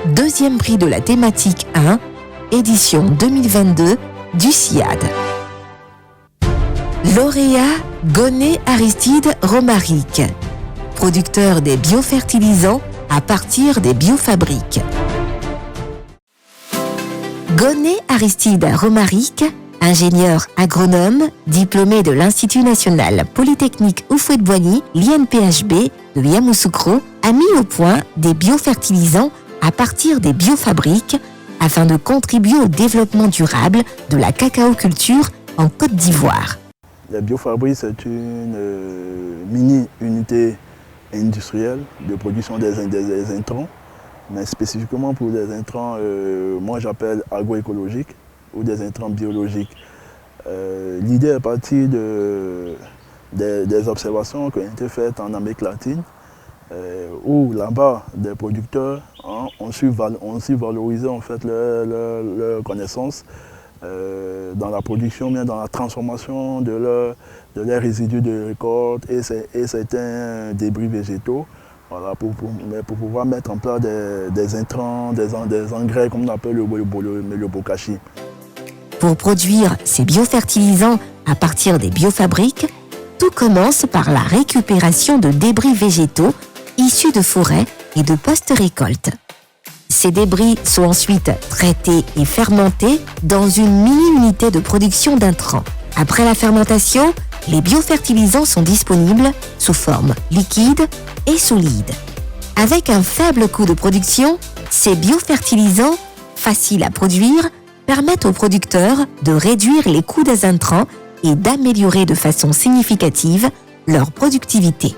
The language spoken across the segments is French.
Deuxième prix de la thématique 1, édition 2022 du CIAD. Lauréat Gonnet Aristide Romaric, producteur des biofertilisants à partir des biofabriques. Gonnet Aristide Romaric, ingénieur agronome, diplômé de l'Institut national polytechnique Houphouët-Boigny, l'INPHB de Yamoussoukro, a mis au point des biofertilisants à partir des biofabriques afin de contribuer au développement durable de la cacaoculture en Côte d'Ivoire. La biofabrique, c'est une mini-unité industrielle de production des intrants, mais spécifiquement pour des intrants, moi j'appelle agroécologiques ou des intrants biologiques. L'idée est partie des observations qui ont été faites en Amérique latine, où là-bas, des producteurs ont su valoriser en fait leurs connaissances dans la production, mais dans la transformation de leurs résidus de récolte et certains débris végétaux, voilà, pour pouvoir mettre en place des intrants, des engrais comme on appelle le bokashi. Pour produire ces biofertilisants à partir des biofabriques, tout commence par la récupération de débris végétaux issus de forêts et de post-récolte. Ces débris sont ensuite traités et fermentés dans une mini-unité de production d'intrants. Après la fermentation, les biofertilisants sont disponibles sous forme liquide et solide. Avec un faible coût de production, ces biofertilisants, faciles à produire, permettent aux producteurs de réduire les coûts des intrants et d'améliorer de façon significative leur productivité.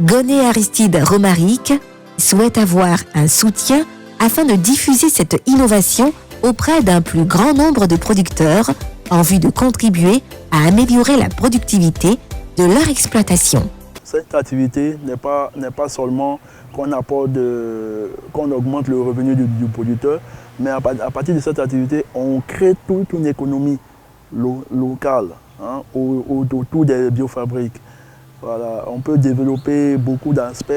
Gonnet Aristide Romaric souhaite avoir un soutien afin de diffuser cette innovation auprès d'un plus grand nombre de producteurs en vue de contribuer à améliorer la productivité de leur exploitation. Cette activité n'est pas seulement qu'on augmente le revenu du producteur, mais à partir de cette activité, on crée toute une économie locale autour des biofabriques. Voilà, on peut développer beaucoup d'aspects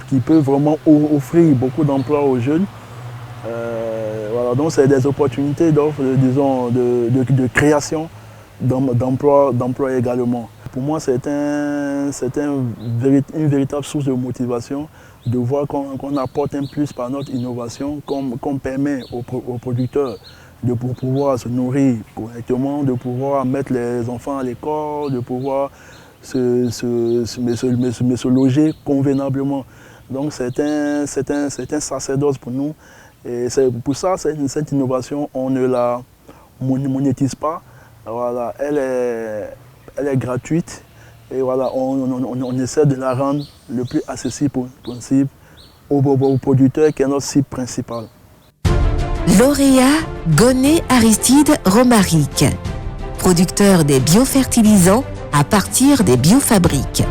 qui peuvent vraiment offrir beaucoup d'emplois aux jeunes. Voilà, donc c'est des opportunités de création d'emplois également. Pour moi, c'est une véritable source de motivation de voir qu'on apporte un plus par notre innovation, qu'on permet aux producteurs de pouvoir se nourrir correctement, de pouvoir mettre les enfants à l'école, de pouvoir se loger convenablement. Donc c'est un sacerdoce pour nous. Et pour ça, cette innovation, on ne la monétise pas. Voilà, elle est gratuite. Et voilà, on essaie de la rendre le plus accessible possible aux producteurs, qui est notre cible principale. Lauréat Gonnet Aristide Romaric, producteur des biofertilisants à partir des biofabriques.